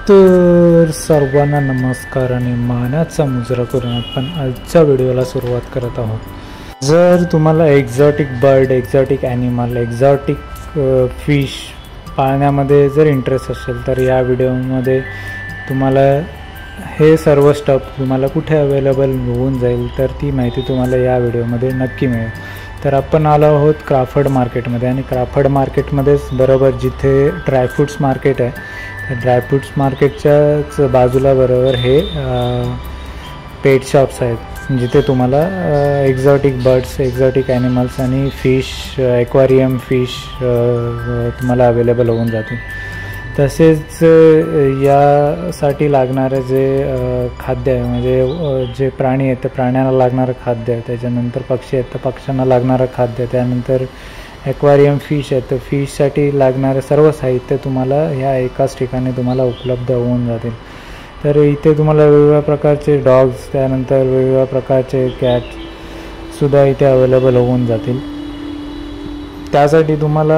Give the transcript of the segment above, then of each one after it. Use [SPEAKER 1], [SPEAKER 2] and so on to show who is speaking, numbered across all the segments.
[SPEAKER 1] तर सर्वांना नमस्कार आणि मानाचा मुजरा करून आपण आजच्या व्हिडिओला सुरुवात करत आहोत। जर तुम्हाला exotic bird, exotic animal, exotic fish पाळण्यामध्ये जर इंटरेस्ट असेल तर या व्हिडिओमध्ये तुम्हाला हे सर्व स्टफ तुम्हाला कुठे अवेलेबल होऊन जाईल तर ती माहिती तुम्हाला या व्हिडिओमध्ये नक्की मिळेल। तर आपण आलो आहोत क्राफर्ड मार्केटमध्ये आणि क्राफर्ड मार्केटमध्येच बरोबर जिथे ड्रायफ्रूट्स मार्केट आहे, ड्रायफ्रूट्स मार्केटच्याच बाजूला बरोबर हे पेट शॉप्स आहेत जिथे तुम्हाला एक्झॉटिक बर्ड्स, एक्झॉटिक ॲनिमल्स आणि फिश, ॲक्वेरियम फिश तुम्हाला अवेलेबल होऊन जातील। तसेच यासाठी लागणारे जे खाद्य आहे म्हणजे जे प्राणी आहेत त्या प्राण्यांना लागणारं खाद्य आहे, त्याच्यानंतर पक्षी आहेत तर पक्ष्यांना लागणारं खाद्य, त्यानंतर ॲक्वेरियम फिश आहेत तर फिशसाठी लागणारे सर्व साहित्य तुम्हाला ह्या एकाच ठिकाणी तुम्हाला उपलब्ध होऊन जातील। तर इथे तुम्हाला वेगवेगळ्या प्रकारचे डॉग्स, त्यानंतर वेगवेगळ्या प्रकारचे कॅटसुद्धा इथे अवेलेबल होऊन जातील। त्यासाठी तुम्हाला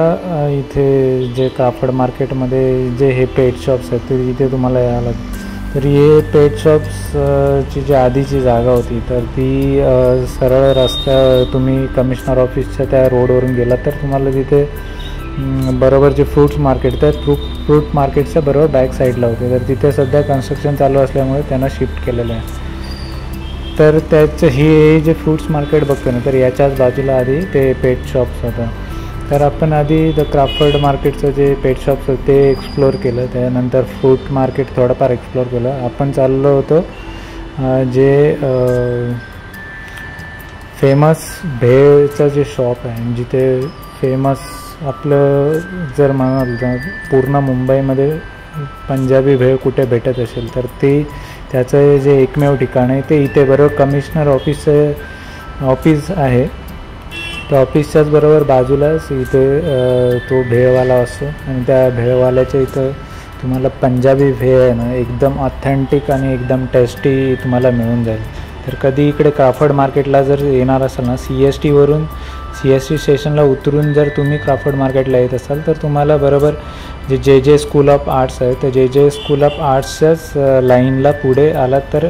[SPEAKER 1] इथे जे क्राफर्ड मार्केटमध्ये जे हे पेट शॉप्स आहेत ते इथे तुम्हाला यावं लागेल। तर हे पेट शॉप्सची जी आधीची जागा होती तर ती सरळ रस्त्या तुम्ही कमिशनर ऑफिसच्या त्या रोडवरून गेला तर तुम्हाला तिथे बरोबर जे फ्रूट्स मार्केट तर फ्रूट मार्केटच्या बरोबर बॅक साईडला होते। तर तिथे सध्या कन्स्ट्रक्शन चालू असल्यामुळे त्यांना शिफ्ट केलेलं आहे। तर त्याचं हे जे फ्रूट्स मार्केट बघतो ना तर याच्याच बाजूला आधी ते पेट शॉप्स होतं। तर आपण आधी द क्राफर्ड मार्केटचं जे पेट शॉप्स होतं ते एक्सप्लोअर केलं, त्यानंतर फ्रूट मार्केट थोडंफार एक्सप्लोअर केलं। आपण चाललो होतो जे फेमस भेळचं जे शॉप आहे जिथे फेमस आपलं जर म्हणाल तर पूर्ण मुंबईमध्ये पंजाबी भेळ कुठे भेटत असेल तर ते त्याचं जे एकमेव ठिकाण आहे ते इथे बरोबर कमिशनर ऑफिस आहे। त्या ऑफिसच्याच बरोबर बाजूलाच इथे तो भेळवाला असतो आणि त्या भेळवाल्याच्या इथं तुम्हाला पंजाबी भेळ आहे ना एकदम ऑथेंटिक आणि एकदम टेस्टी तुम्हाला मिळून जाईल। तर कधी इकडे क्राफर्ड मार्केटला जर येणार असाल ना CST स्टेशनला उतरून जर तुम्ही क्राफर्ड मार्केटला येत असाल तर तुम्हाला बरोबर जे JJ स्कूल ऑफ आर्ट्स आहे तर JJ स्कूल ऑफ आर्ट्सच्याच लाईनला पुढे आलात तर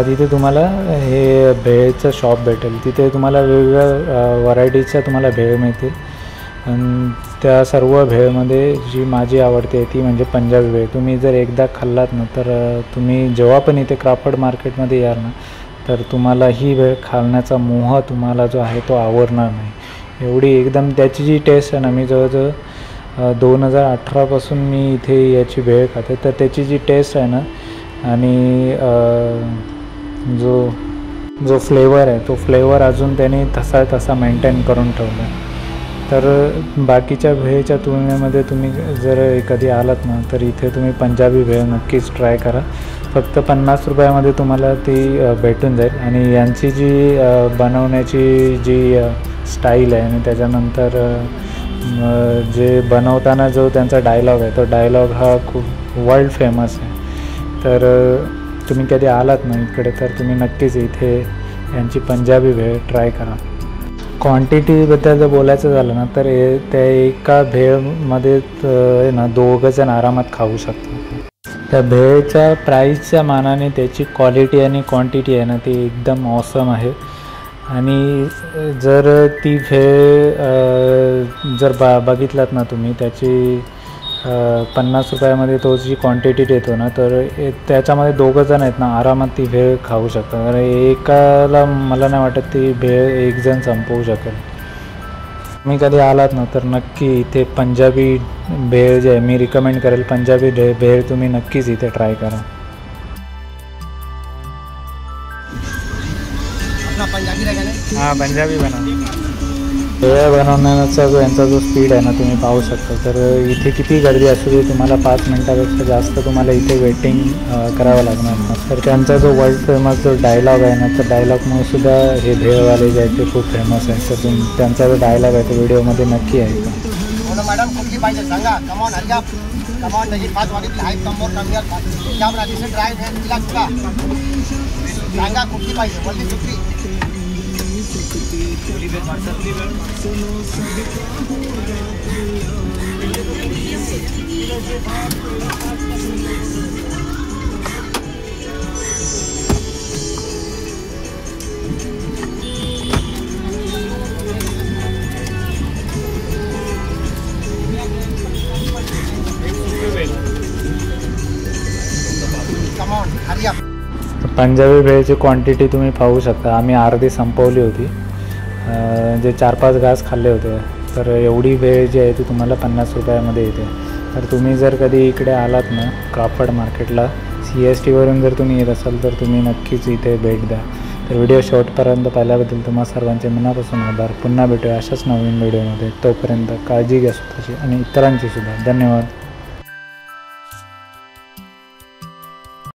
[SPEAKER 1] तिथे तुम्हाला हे भेळचं शॉप भेटेल। तिथे तुम्हाला वेगवेगळ्या व्हरायटीजच्या तुम्हाला भेळ मिळतील आणि त्या सर्व भेळमध्ये जी माझी आवडते ती म्हणजे पंजाबी भेळ। तुम्ही जर एकदा खाल्लात ना तर तुम्ही जेव्हा पण इथे क्राफर्ड मार्केटमध्ये याल ना तर तुम्हाला ही भेळ खाण्याचा मोह तुम्हाला जो आहे तो आवरणार नाही। एवढी एकदम त्याची जी टेस्ट आहे ना, मी जवळजवळ 2018पासून मी इथे याची भेळ खाते तर त्याची जी टेस्ट आहे ना आणि जो फ्लेवर आहे तो फ्लेवर अजून त्याने तसा मेंटेन करून ठेवला। तर बाकीच्या भेळच्या तुलनेमध्ये तुम्ही जर कधी आलात ना तर इथे तुम्ही पंजाबी भेळ नक्कीच ट्राय करा। फक्त 50 रुपयामध्ये तुम्हाला ती भेटून जाईल आणि यांची जी बनवण्याची जी स्टाईल आहे आणि त्याच्यानंतर जे बनवताना जो त्यांचा डायलॉग आहे तो डायलॉग हा खूप वर्ल्ड फेमस आहे। तर तुम्ही कधी आलात ना इकडे तर तुम्ही नक्कीच इथे यांची पंजाबी भेळ ट्राय करा। क्वांटिटीबद्दल जर बोलायचं झालं ना तर त्या एका भेळमध्ये ना 2 जण आरामात खाऊ शकतात। त्या भेळच्या प्राईसच्या मानाने त्याची क्वालिटी आणि क्वांटिटी आहे ना ती एकदम ऑसम आहे आणि जर ती भेळ जर बघितलात ना तुम्ही त्याची 50 रुपयामध्ये तो जी क्वांटिटी देतो ना तर त्याच्यामध्ये 2 जण आहेत ना आरामात ती भेळ खाऊ शकतात। तर एकाला मला नाही वाटत ती भेळ 1 जण संपवू शकेल। मी कधी आलात ना तर नक्की इथे पंजाबी भेळ जे आहे मी रिकमेंड करेल, पंजाबी भेळ तुम्ही नक्कीच इथे ट्राय करा। हां, पंजाबी भेळ बनवण्याचा यांचा जो स्पीड आहे ना तुम्ही पाहू शकता। तर इथे किती गर्दी असू दे तुम्हाला 5 मिनटापेक्षा जास्त तुम्हाला इथे वेटिंग करावं लागणार ना। तर त्यांचा जो वर्ल्ड फेमस जो डायलॉग आहे ना तर डायलॉगमुळे सुद्धा हे भेळवाले जे आहेत ते खूप फेमस आहे। तर त्यांचा जो डायलॉग आहे तो व्हिडिओमध्ये नक्की ऐका।
[SPEAKER 2] मॅडम कुठली पाहिजे सांगा, कमॉन हरी अप, कमॉन त्याची 5 वागितली height come more come here camera this drive है तिला तुला सांगा कुठली पाहिजे वल्ली कुठली Come on, hurry up.
[SPEAKER 1] Punjabi भेळची क्वांटिटी तुम्ही पाहू शकता. आम्ही अर्धी संपवली होती. जे 4-5 घास खाल्ले होते. तर एवढी भेळ जी आहे ती तुम्हाला 50 रुपयामध्ये येते. तर तुम्ही जर कधी इकडे आलात ना कापड मार्केटला CSTवरून जर तुम्ही येत असाल तर तुम्ही नक्कीच इथे भेट द्या. तर व्हिडिओ शेवटपर्यंत पाहिल्याबद्दल तुम्हा सर्वांचे मनापासून आभार. पुन्हा भेटूया अशाच नवीन व्हिडिओमध्ये. तोपर्यंत काळजी घ्या स्वतःची आणि इतरांची सुद्धा. धन्यवाद.